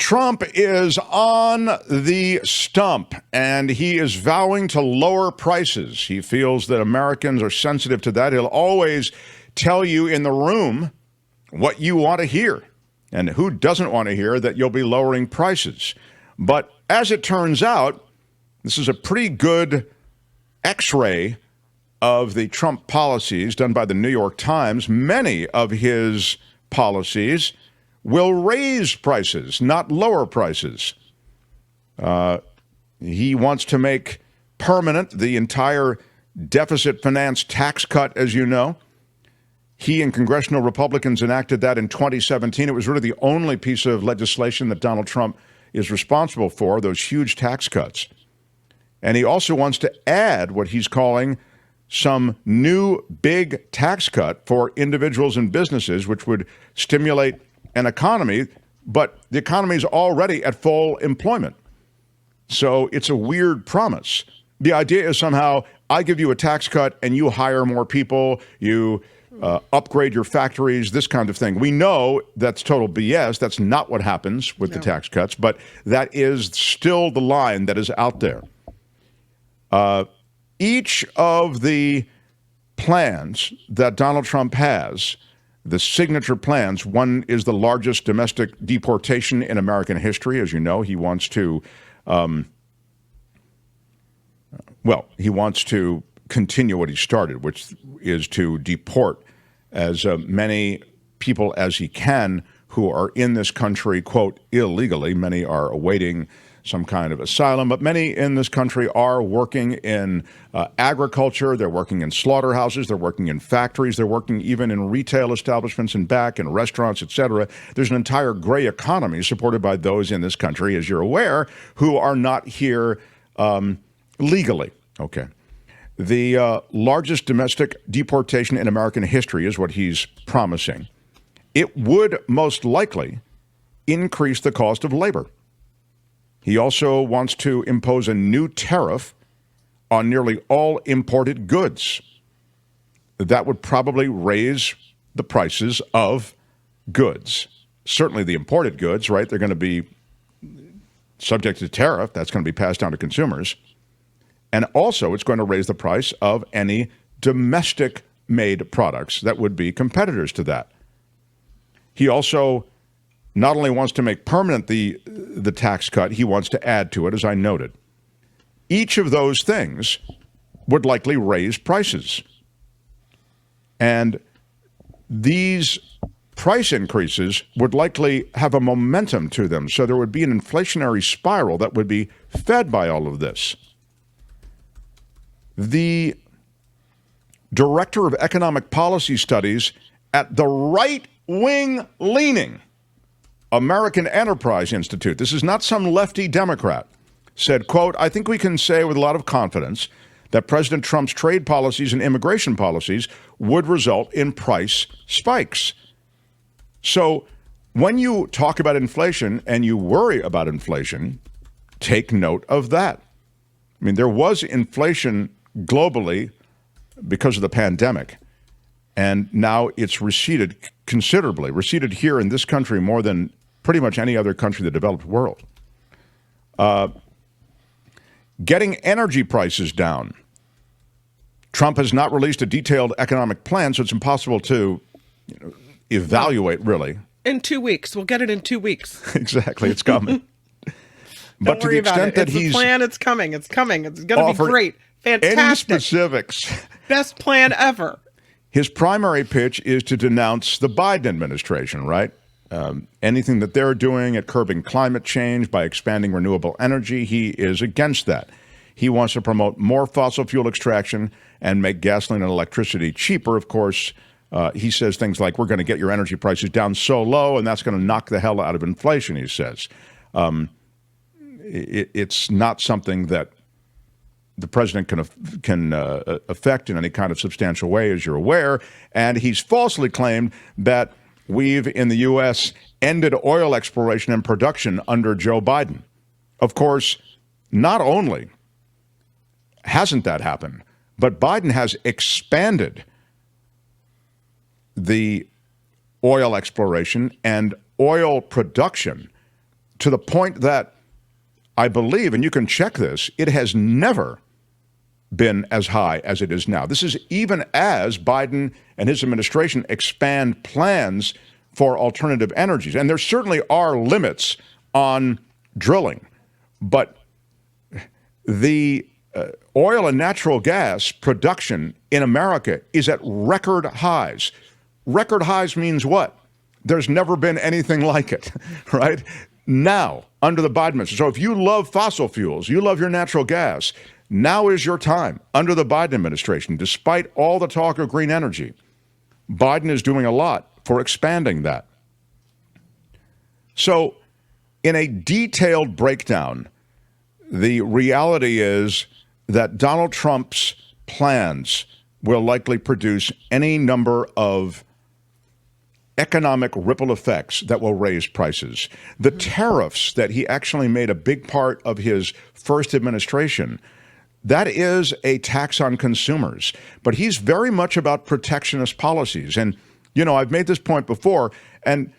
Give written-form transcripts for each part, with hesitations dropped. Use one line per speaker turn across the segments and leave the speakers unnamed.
Trump is on the stump, and he is vowing to lower prices. He feels that Americans are sensitive to that. He'll always tell you in the room what you want to hear. And who doesn't want to hear that you'll be lowering prices? But as it turns out, this is a pretty good x-ray of the Trump policies done by the New York Times. Many of his policies will raise prices, not lower prices. He wants to make permanent the entire deficit finance tax cut, as you know. He and congressional Republicans enacted that in 2017. It was really the only piece of legislation that Donald Trump is responsible for, those huge tax cuts. And he also wants to add what he's calling some new big tax cut for individuals and businesses, which would stimulate an economy, but the economy is already at full employment. So it's a weird promise. The idea is somehow I give you a tax cut and you hire more people, you upgrade your factories, this kind of thing. We know that's total BS. That's not what happens with the tax cuts, but that is still the line that is out there. Each of the plans that Donald Trump has, the signature plans, one is the largest domestic deportation in American history. As you know, he wants to, he wants to continue what he started, which is to deport as many people as he can who are in this country, quote, illegally. Many are awaiting some kind of asylum, but many in this country are working in agriculture, they're working in slaughterhouses, they're working in factories, they're working even in retail establishments and back in restaurants, etc. There's an entire gray economy supported by those in this country, as you're aware, who are not here legally. Okay. The largest domestic deportation in American history is what he's promising. It would most likely increase the cost of labor. He also wants to impose a new tariff on nearly all imported goods. That would probably raise the prices of goods. Certainly the imported goods, right? They're going to be subject to tariff. That's going to be passed down to consumers. And also it's going to raise the price of any domestic-made products that would be competitors to that. He also not only wants to make permanent the tax cut, he wants to add to it, as I noted. Each of those things would likely raise prices. And these price increases would likely have a momentum to them, so there would be an inflationary spiral that would be fed by all of this. The director of economic policy studies at the right-wing leaning American Enterprise Institute, this is not some lefty Democrat, said, quote, I think we can say with a lot of confidence that President Trump's trade policies and immigration policies would result in price spikes. So when you talk about inflation and you worry about inflation, take note of that. I mean, there was inflation globally because of the pandemic, and now it's receded considerably, receded here in this country more than pretty much any other country in the developed world. Getting energy prices down. Trump has not released a detailed economic plan, so it's impossible to evaluate, really.
In 2 weeks. We'll get it in 2 weeks.
Exactly. It's coming. But to the extent that he's...
It's a plan. It's coming. It's coming. It's going to be great. Fantastic.
Any specifics.
Best plan ever.
His primary pitch is to denounce the Biden administration, right? Anything that they're doing at curbing climate change by expanding renewable energy, he is against that. He wants to promote more fossil fuel extraction and make gasoline and electricity cheaper. Of course, he says things like, we're going to get your energy prices down so low, and that's going to knock the hell out of inflation, he says. It's not something that the president can affect in any kind of substantial way, as you're aware. And he's falsely claimed that we've, in the U.S., ended oil exploration and production under Joe Biden. Of course, not only hasn't that happened, but Biden has expanded the oil exploration and oil production to the point that I believe, and you can check this, it has never been as high as it is now. This is even as Biden and his administration expand plans for alternative energies. And there certainly are limits on drilling, but the oil and natural gas production in America is at record highs. Record highs means what? There's never been anything like it, right? Now, under the Biden administration. So if you love fossil fuels, you love your natural gas, now is your time under the Biden administration. Despite all the talk of green energy, Biden is doing a lot for expanding that. So in a detailed breakdown, the reality is that Donald Trump's plans will likely produce any number of economic ripple effects that will raise prices. The tariffs that he actually made a big part of his first administration, that is a tax on consumers. But he's very much about protectionist policies. And, you know, I've made this point before, and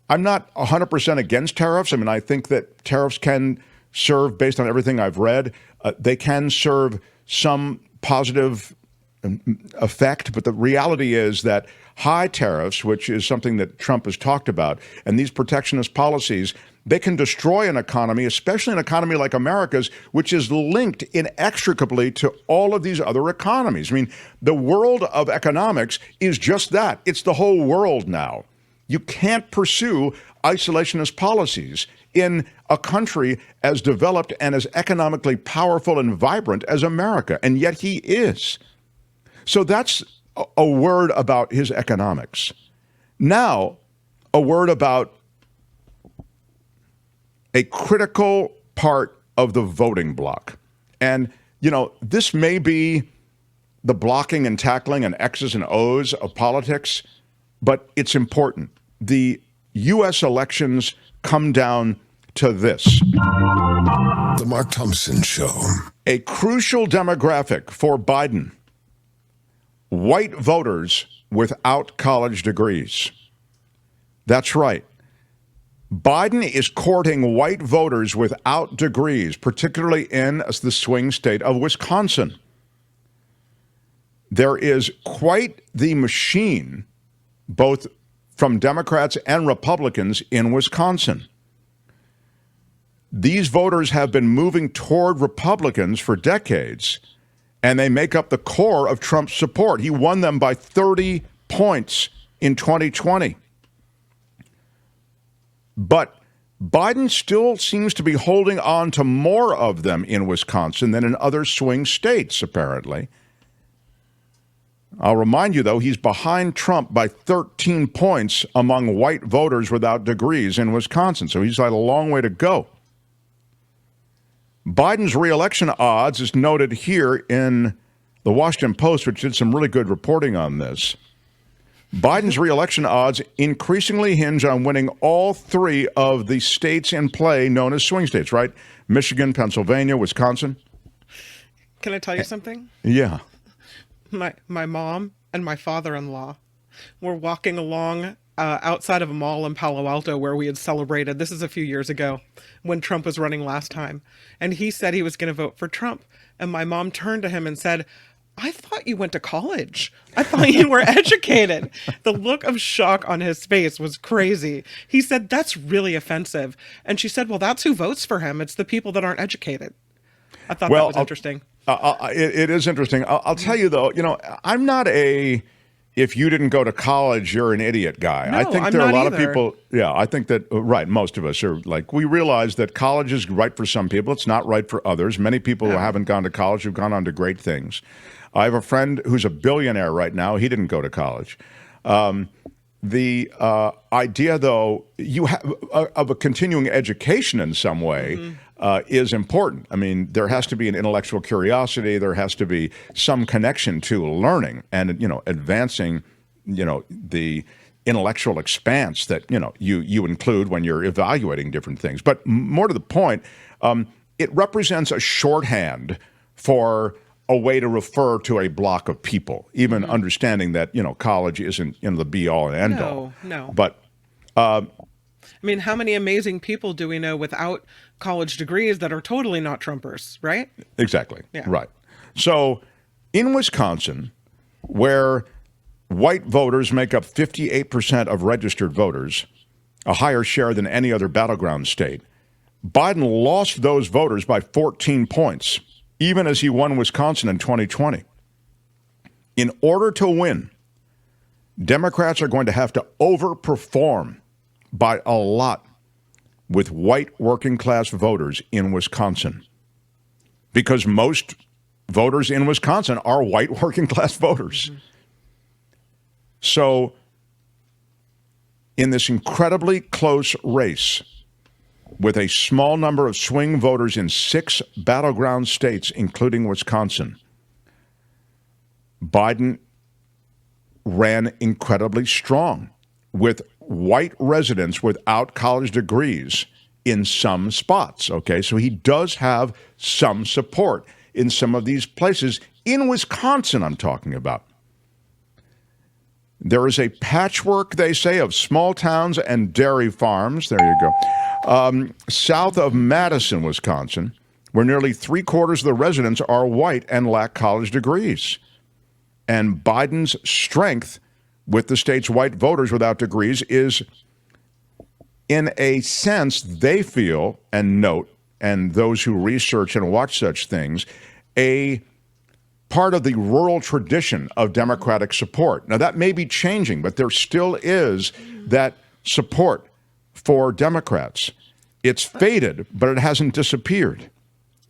I'm not 100% against tariffs. I mean, I think that tariffs can serve, based on everything I've read, they can serve some positive effect. But the reality is that high tariffs, which is something that Trump has talked about, and these protectionist policies, they can destroy an economy, especially an economy like America's, which is linked inextricably to all of these other economies. I mean, the world of economics is just that. It's the whole world now. You can't pursue isolationist policies in a country as developed and as economically powerful and vibrant as America, and yet he is. So that's a word about his economics. Now, a word about a critical part of the voting bloc. And, you know, this may be the blocking and tackling and X's and O's of politics, but it's important. The U.S. elections come down to this.
The Mark Thompson Show.
A crucial demographic for Biden: white voters without college degrees. That's right. Biden is courting white voters without degrees, particularly in the swing state of Wisconsin. There is quite the machine, both from Democrats and Republicans, in Wisconsin. These voters have been moving toward Republicans for decades, and they make up the core of Trump's support. He won them by 30 points in 2020. But Biden still seems to be holding on to more of them in Wisconsin than in other swing states, apparently. I'll remind you, though, he's behind Trump by 13 points among white voters without degrees in Wisconsin, so he's got a long way to go. Biden's reelection odds, is noted here in the Washington Post, which did some really good reporting on this. Biden's reelection odds increasingly hinge on winning all three of the states in play known as swing states, right? Michigan, Pennsylvania, Wisconsin.
Can I tell you something?
Yeah.
My mom and my father-in-law were walking along outside of a mall in Palo Alto where we had celebrated. This is a few years ago when Trump was running last time. And he said he was going to vote for Trump. And my mom turned to him and said, "I thought you went to college. I thought you were educated." The look of shock on his face was crazy. He said, "That's really offensive." And she said, "Well, that's who votes for him. It's the people that aren't educated." I thought that was interesting.
It is interesting. I'll tell you, though, you know, I'm not a if you didn't go to college, you're an idiot guy.
No,
I think
I'm
there are a
not
lot
either.
of people. Yeah, I think that, right, most of us are like, we realize that college is right for some people. It's not right for others. Many people who haven't gone to college have gone on to great things. I have a friend who's a billionaire right now. He didn't go to college. The idea, though, you have of a continuing education in some way is important. I mean, there has to be an intellectual curiosity. There has to be some connection to learning and, you know, advancing, you know, the intellectual expanse that, you know, you include when you're evaluating different things. But more to the point, it represents a shorthand for a way to refer to a block of people, even understanding that, you know, college isn't, you know, the be all and end all.
No.
But
I mean, how many amazing people do we know without college degrees that are totally not Trumpers, right?
Exactly.
Yeah.
Right. So in Wisconsin, where white voters make up 58% of registered voters, a higher share than any other battleground state, Biden lost those voters by 14 points, even as he won Wisconsin in 2020. In order to win, Democrats are going to have to overperform by a lot with white working class voters in Wisconsin, because most voters in Wisconsin are white working class voters. Mm-hmm. So in this incredibly close race, with a small number of swing voters in 6 battleground states, including Wisconsin, Biden ran incredibly strong with white residents without college degrees in some spots. Okay, so he does have some support in some of these places. In Wisconsin, I'm talking about. There is a patchwork, they say, of small towns and dairy farms. There you go. South of Madison, Wisconsin, where nearly 3/4 of the residents are white and lack college degrees. And Biden's strength with the state's white voters without degrees is, in a sense, they feel and note, and those who research and watch such things, a part of the rural tradition of Democratic support. Now, that may be changing, but there still is that support for Democrats. It's faded, but it hasn't disappeared.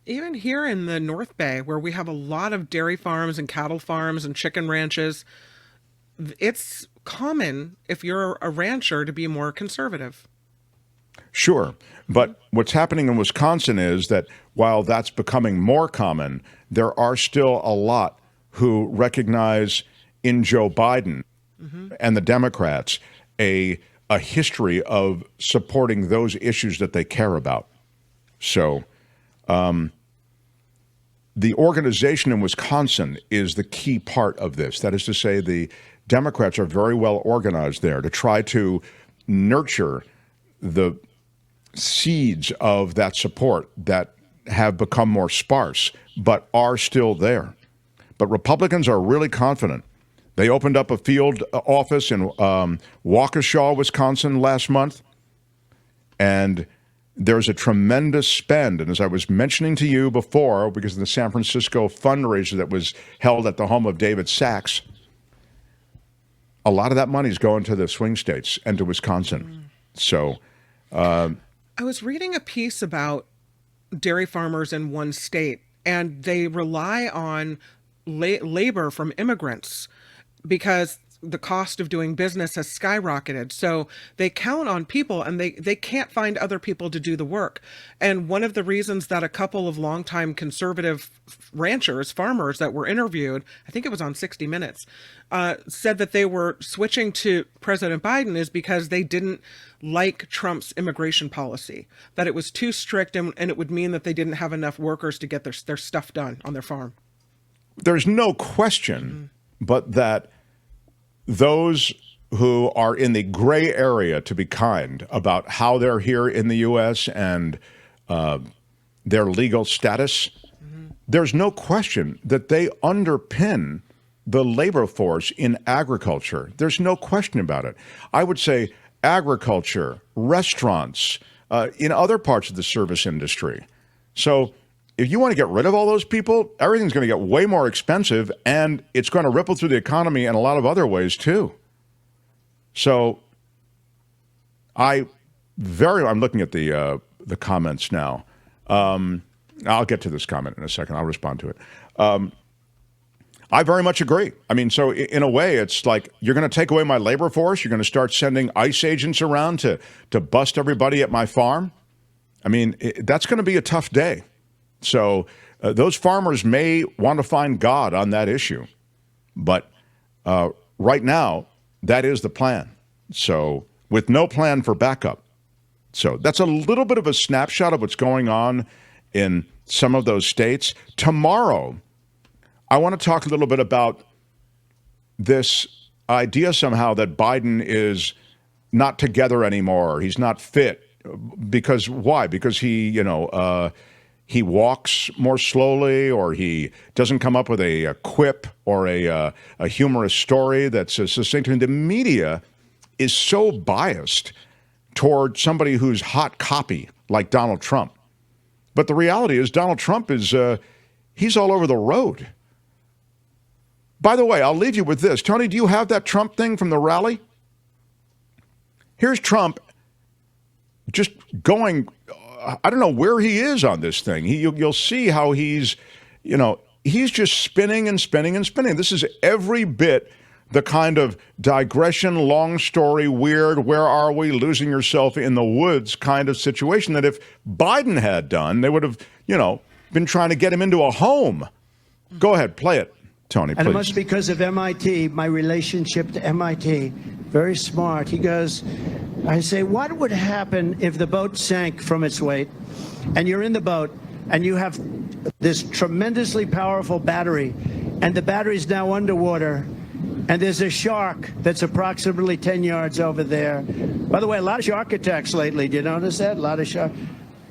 Even here in the North Bay, where we have a lot of dairy farms and cattle farms and chicken ranches, it's common, if you're a rancher, to be more conservative.
Sure. But what's happening in Wisconsin is that while that's becoming more common, there are still a lot who recognize in Joe Biden and the Democrats a history of supporting those issues that they care about. So the organization in Wisconsin is the key part of this. That is to say, the Democrats are very well organized there to try to nurture the seeds of that support that have become more sparse, but are still there. But Republicans are really confident. They opened up a field office in Waukesha, Wisconsin last month, and there's a tremendous spend. And as I was mentioning to you before, because of the San Francisco fundraiser that was held at the home of David Sachs, a lot of that money is going to the swing states and to Wisconsin. So
I was reading a piece about dairy farmers in one state, and they rely on labor from immigrants because the cost of doing business has skyrocketed. So they count on people, and they can't find other people to do the work. And one of the reasons that a couple of longtime conservative ranchers, farmers that were interviewed, I think it was on 60 Minutes, said that they were switching to President Biden is because they didn't like Trump's immigration policy, that it was too strict, and it would mean that they didn't have enough workers to get their stuff done on their farm.
There's no question but that those who are in the gray area, to be kind, about how they're here in the U.S. and their legal status, there's no question that they underpin the labor force in agriculture. There's no question about it. I would say agriculture, restaurants, in other parts of the service industry. So if you want to get rid of all those people, everything's going to get way more expensive, and it's going to ripple through the economy in a lot of other ways too. So I'm looking at the comments now. I'll get to this comment in a second. I'll respond to it. I very much agree. I mean, so in a way, it's like you're going to take away my labor force. You're going to start sending ICE agents around to bust everybody at my farm. I mean, that's going to be a tough day. So those farmers may want to find God on that issue. But right now, that is the plan. So with no plan for backup. So that's a little bit of a snapshot of what's going on in some of those states. Tomorrow, I want to talk a little bit about this idea somehow that Biden is not together anymore. He's not fit. Because why? Because he walks more slowly, or he doesn't come up with a quip or a humorous story that's succinct. And the media is so biased toward somebody who's hot copy like Donald Trump. But the reality is Donald Trump is he's all over the road. By the way, I'll leave you with this. Tony, do you have that Trump thing from the rally? Here's Trump just going, I don't know where he is on this thing. You'll see how he's just spinning and spinning and spinning. This is every bit the kind of digression, long story, weird, where are we, losing yourself in the woods kind of situation that if Biden had done, they would have, been trying to get him into a home. Go ahead, play it, Tony, please.
And it must be because of MIT, my relationship to MIT. Very smart. He goes, I say, what would happen if the boat sank from its weight and you're in the boat and you have this tremendously powerful battery and the battery's now underwater and there's a shark that's approximately 10 yards over there. By the way, a lot of shark attacks lately. Do you notice that? A lot of shark.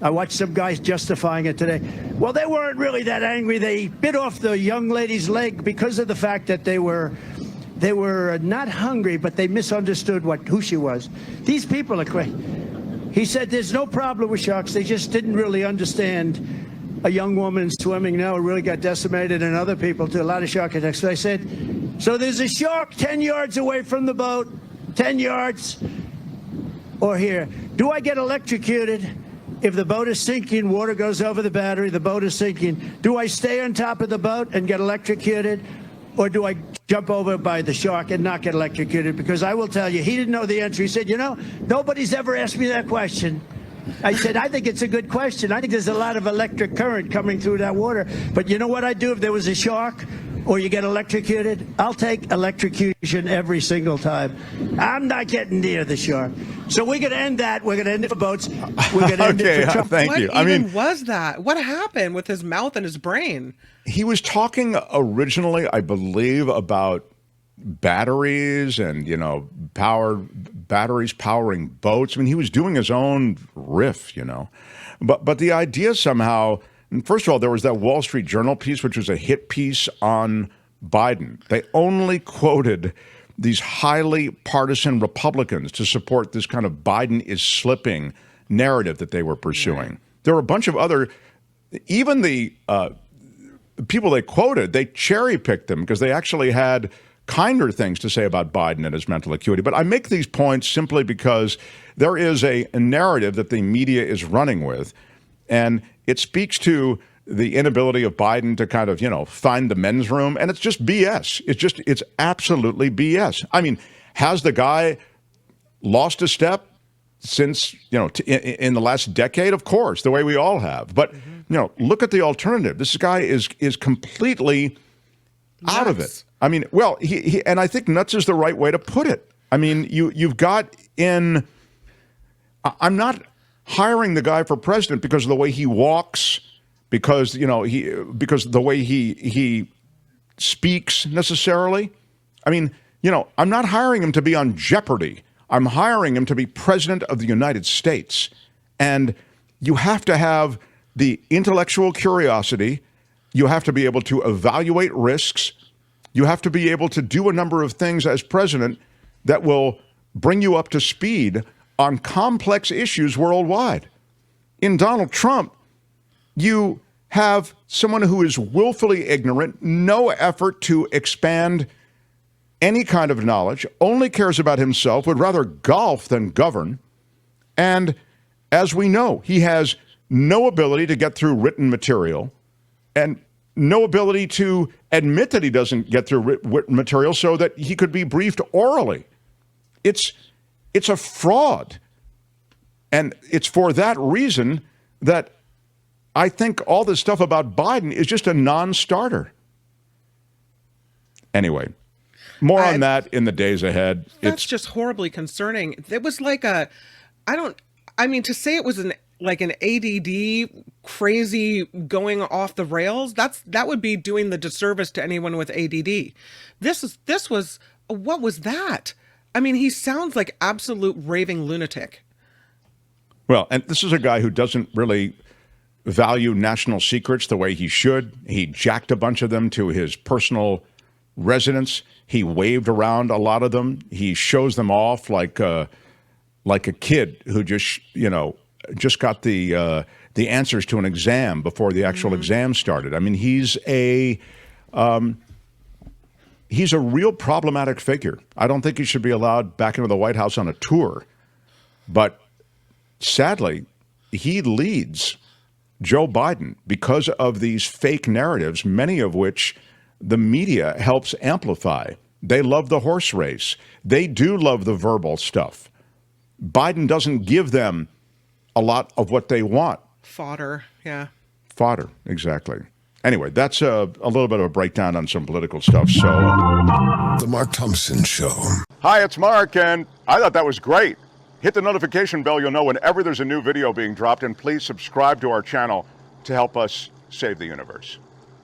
I watched some guys justifying it today. Well, they weren't really that angry. They bit off the young lady's leg because of the fact that they were not hungry, but they misunderstood who she was. These people are crazy. He said there's no problem with sharks. They just didn't really understand a young woman swimming now really got decimated, and other people too, a lot of shark attacks. So I said, so there's a shark 10 yards away from the boat, 10 yards, or here. Do I get electrocuted? If the boat is sinking, water goes over the battery, the boat is sinking. Do I stay on top of the boat and get electrocuted? Or do I jump over by the shark and not get electrocuted? Because I will tell you, he didn't know the answer. He said, nobody's ever asked me that question. I said, I think it's a good question. I think there's a lot of electric current coming through that water. But you know what I'd do if there was a shark or you get electrocuted? I'll take electrocution every single time. I'm not getting near the shark. So we're going to end that. We're going to end it for boats. We're going to end it for Trump.
Thank you.
What even was that? What happened with his mouth and his brain?
He was talking originally, I believe, about batteries and, batteries powering boats. I mean, he was doing his own riff, But the idea somehow, and first of all, there was that Wall Street Journal piece, which was a hit piece on Biden. They only quoted these highly partisan Republicans to support this kind of Biden is slipping narrative that they were pursuing. Right. There were a bunch of other, even the people they quoted, they cherry-picked them because they actually had kinder things to say about Biden and his mental acuity. But I make these points simply because there is a narrative that the media is running with, and it speaks to the inability of Biden to kind of, find the men's room. And it's just BS. It's absolutely BS. I mean, has the guy lost a step since, in the last decade? Of course, the way we all have. But, look at the alternative. This guy is completely out of it. I mean, well, he and I think nuts is the right way to put it. I mean, you've got in, I'm not hiring the guy for president because of the way he walks, because the way he speaks necessarily. I mean, I'm not hiring him to be on Jeopardy. I'm hiring him to be president of the United States. And you have to have the intellectual curiosity. You have to be able to evaluate risks. You have to be able to do a number of things as president that will bring you up to speed on complex issues worldwide. In Donald Trump, you have someone who is willfully ignorant, no effort to expand any kind of knowledge, only cares about himself, would rather golf than govern. And as we know, he has no ability to get through written material and no ability to admit that he doesn't get through written material so that he could be briefed orally. It's a fraud. And it's for that reason that I think all this stuff about Biden is just a non-starter. Anyway, more on that in the days ahead.
That's just horribly concerning. It was like to say it was an ADD crazy going off the rails, that would be doing the disservice to anyone with ADD. What was that? I mean, he sounds like absolute raving lunatic.
Well, and this is a guy who doesn't really value national secrets the way he should. He jacked a bunch of them to his personal residence. He waved around a lot of them. He shows them off like a kid who just got the answers to an exam before the actual exam started. I mean, he's a real problematic figure. I don't think he should be allowed back into the White House on a tour. But sadly, he leads Joe Biden because of these fake narratives, many of which the media helps amplify. They love the horse race. They do love the verbal stuff. Biden doesn't give them a lot of what they want.
Fodder, yeah.
Fodder, exactly. Anyway, that's a little bit of a breakdown on some political stuff. So,
The Mark Thompson Show.
hi, it's Mark, and I thought that was great. Hit the notification bell. You'll know whenever there's a new video being dropped, and please subscribe to our channel to help us save the universe.